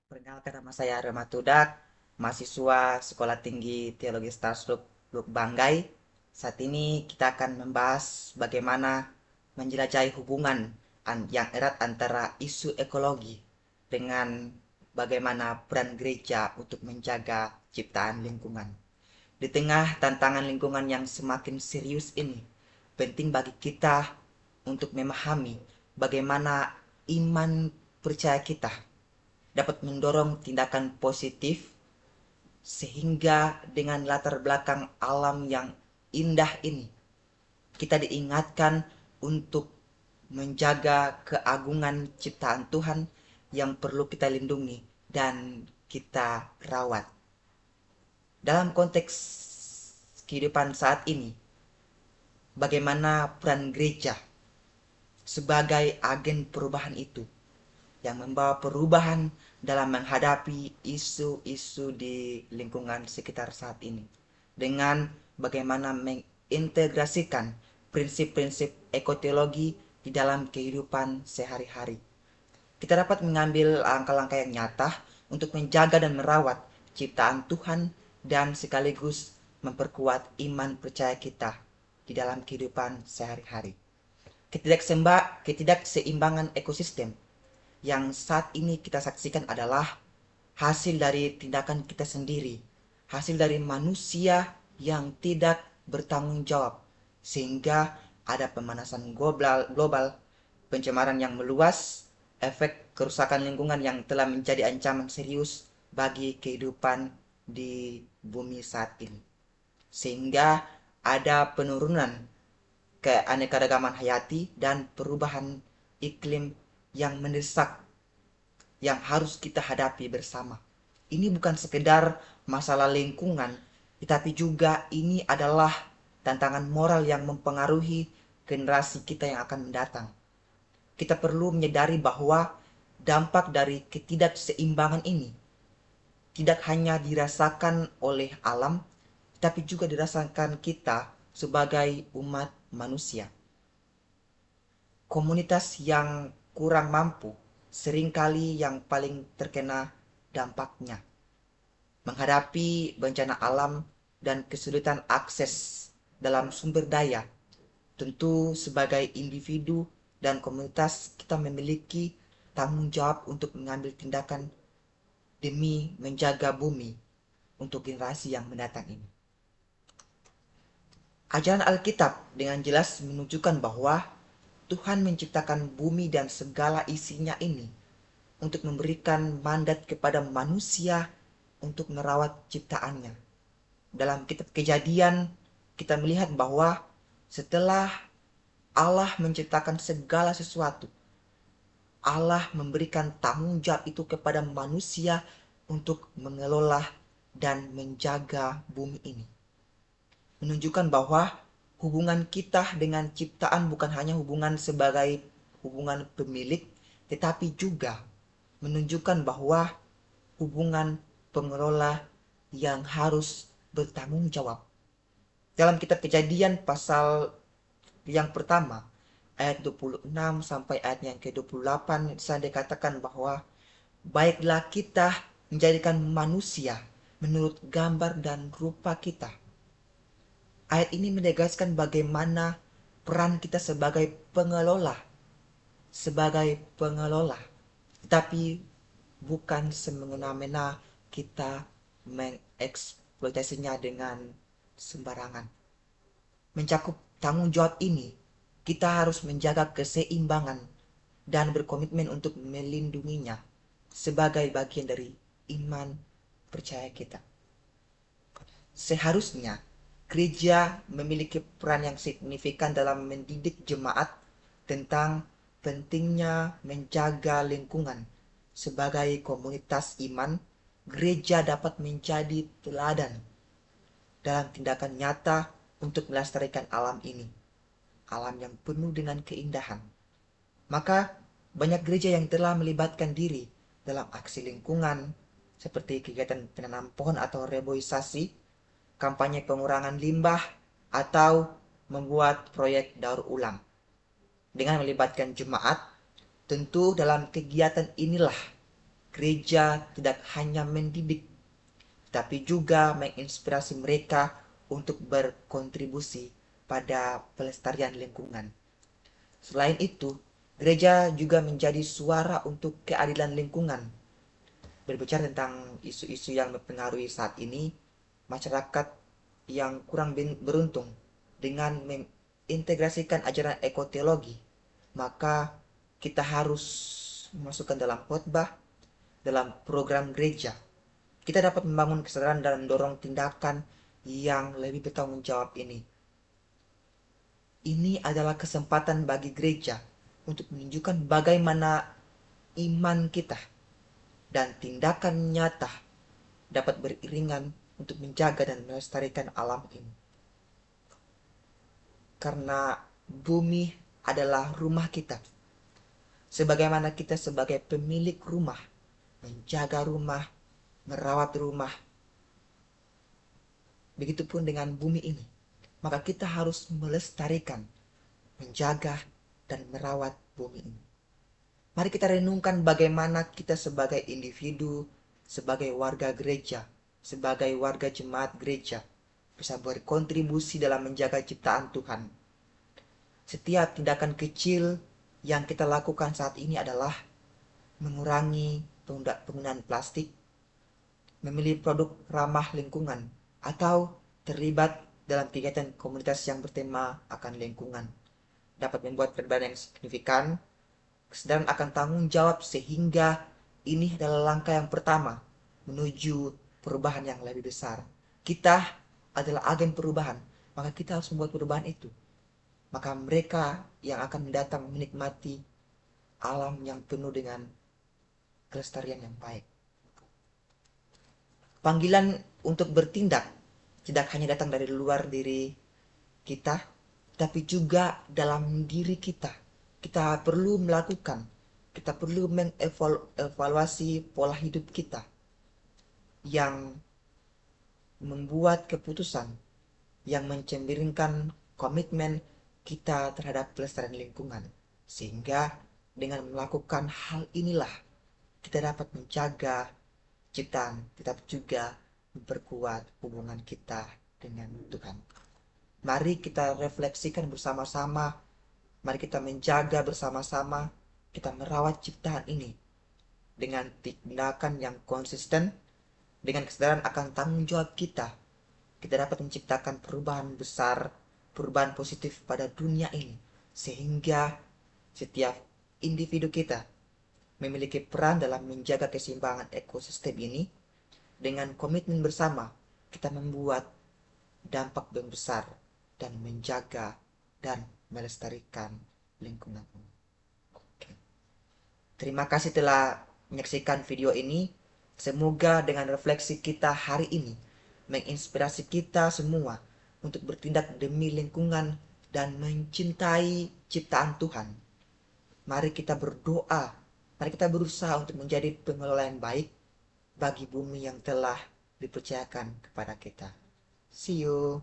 Perkenalkan, nama saya Rema Tudak, mahasiswa Sekolah Tinggi Teologi Starslup Banggai. Saat ini kita akan membahas bagaimana menjelajahi hubungan yang erat antara isu ekologi dengan bagaimana peran gereja untuk menjaga ciptaan lingkungan. Di tengah tantangan lingkungan yang semakin serius ini, penting bagi kita untuk memahami bagaimana iman percaya kita dapat mendorong tindakan positif sehingga dengan latar belakang alam yang indah ini kita diingatkan untuk menjaga keagungan ciptaan Tuhan yang perlu kita lindungi dan kita rawat. Dalam konteks kehidupan saat ini, bagaimana peran gereja sebagai agen perubahan itu yang membawa perubahan dalam menghadapi isu-isu di lingkungan sekitar saat ini dengan bagaimana mengintegrasikan prinsip-prinsip ekoteologi di dalam kehidupan sehari-hari. Kita dapat mengambil langkah-langkah yang nyata untuk menjaga dan merawat ciptaan Tuhan dan sekaligus memperkuat iman percaya kita di dalam kehidupan sehari-hari. Ketidakseimbangan ekosistem yang saat ini kita saksikan adalah hasil dari tindakan kita sendiri, hasil dari manusia yang tidak bertanggung jawab, sehingga ada pemanasan global, pencemaran yang meluas, efek kerusakan lingkungan yang telah menjadi ancaman serius bagi kehidupan di bumi saat ini. Sehingga ada penurunan keanekaragaman hayati dan perubahan iklim yang mendesak yang harus kita hadapi bersama. Ini bukan sekedar masalah lingkungan, tetapi juga ini adalah tantangan moral yang mempengaruhi generasi kita yang akan mendatang. Kita perlu menyadari bahwa dampak dari ketidakseimbangan ini tidak hanya dirasakan oleh alam, tetapi juga dirasakan kita sebagai umat manusia. Komunitas yang kurang mampu seringkali yang paling terkena dampaknya. Menghadapi bencana alam dan kesulitan akses dalam sumber daya, tentu sebagai individu dan komunitas kita memiliki tanggung jawab untuk mengambil tindakan demi menjaga bumi untuk generasi yang mendatang ini. Ajaran Alkitab dengan jelas menunjukkan bahwa Tuhan menciptakan bumi dan segala isinya ini untuk memberikan mandat kepada manusia untuk merawat ciptaannya. Dalam kitab Kejadian, kita melihat bahwa setelah Allah menciptakan segala sesuatu, Allah memberikan tanggung jawab itu kepada manusia untuk mengelola dan menjaga bumi ini. Menunjukkan bahwa hubungan kita dengan ciptaan bukan hanya hubungan sebagai hubungan pemilik, tetapi juga menunjukkan bahwa hubungan pengelola yang harus bertanggung jawab. Dalam kitab Kejadian pasal yang pertama, ayat 26 sampai ayat yang ke-28, saya dikatakan bahwa baiklah kita menjadikan manusia menurut gambar dan rupa kita. Ayat ini menegaskan bagaimana peran kita sebagai pengelola, tetapi bukan semena-mena kita mengeksploitasinya dengan sembarangan. Mencakup tanggung jawab ini, kita harus menjaga keseimbangan dan berkomitmen untuk melindunginya sebagai bagian dari iman percaya kita. Seharusnya gereja memiliki peran yang signifikan dalam mendidik jemaat tentang pentingnya menjaga lingkungan. Sebagai komunitas iman, gereja dapat menjadi teladan dalam tindakan nyata untuk melestarikan alam ini, alam yang penuh dengan keindahan. Maka banyak gereja yang telah melibatkan diri dalam aksi lingkungan seperti kegiatan penanam pohon atau reboisasi, kampanye pengurangan limbah, atau membuat proyek daur ulang. Dengan melibatkan jemaat, tentu dalam kegiatan inilah gereja tidak hanya mendidik, tapi juga menginspirasi mereka untuk berkontribusi pada pelestarian lingkungan. Selain itu, gereja juga menjadi suara untuk keadilan lingkungan. Berbicara tentang isu-isu yang mempengaruhi saat ini, masyarakat yang kurang beruntung dengan mengintegrasikan ajaran ekoteologi, maka kita harus memasukkan dalam khotbah, dalam program gereja. Kita dapat membangun kesadaran dan mendorong tindakan yang lebih bertanggung jawab ini. Ini adalah kesempatan bagi gereja untuk menunjukkan bagaimana iman kita dan tindakan nyata dapat beriringan untuk menjaga dan melestarikan alam ini. Karena bumi adalah rumah kita. Sebagaimana kita sebagai pemilik rumah, menjaga rumah, merawat rumah, begitupun dengan bumi ini. Maka kita harus melestarikan, menjaga, dan merawat bumi ini. Mari kita renungkan bagaimana kita sebagai individu, sebagai warga gereja, sebagai warga jemaat gereja, bisa berkontribusi dalam menjaga ciptaan Tuhan. Setiap tindakan kecil yang kita lakukan saat ini adalah mengurangi penggunaan plastik, memilih produk ramah lingkungan, atau terlibat dalam kegiatan komunitas yang bertema akan lingkungan. Dapat membuat perubahan yang signifikan, kesadaran akan tanggung jawab, sehingga ini adalah langkah yang pertama menuju perubahan yang lebih besar. Kita adalah agen perubahan, maka kita harus membuat perubahan itu. Maka mereka yang akan datang menikmati alam yang penuh dengan kelestarian yang baik. Panggilan untuk bertindak tidak hanya datang dari luar diri kita, tapi juga dalam diri kita. Kita perlu melakukan, kita perlu mengevaluasi pola hidup kita yang membuat keputusan yang mencerminkan komitmen kita terhadap pelestarian lingkungan. Sehingga dengan melakukan hal inilah kita dapat menjaga ciptaan, tetapi juga memperkuat hubungan kita dengan Tuhan. Mari kita refleksikan bersama-sama, mari kita menjaga bersama-sama, kita merawat ciptaan ini dengan tindakan yang konsisten, dengan kesadaran akan tanggung jawab kita. Kita dapat menciptakan perubahan besar, perubahan positif pada dunia ini, sehingga setiap individu kita memiliki peran dalam menjaga keseimbangan ekosistem ini. Dengan komitmen bersama, kita membuat dampak yang besar dan menjaga dan melestarikan lingkungan. Oke. Terima kasih telah menyaksikan video ini. Semoga dengan refleksi kita hari ini menginspirasi kita semua untuk bertindak demi lingkungan dan mencintai ciptaan Tuhan. Mari kita berdoa, mari kita berusaha untuk menjadi pengelola yang baik bagi bumi yang telah dipercayakan kepada kita. See you.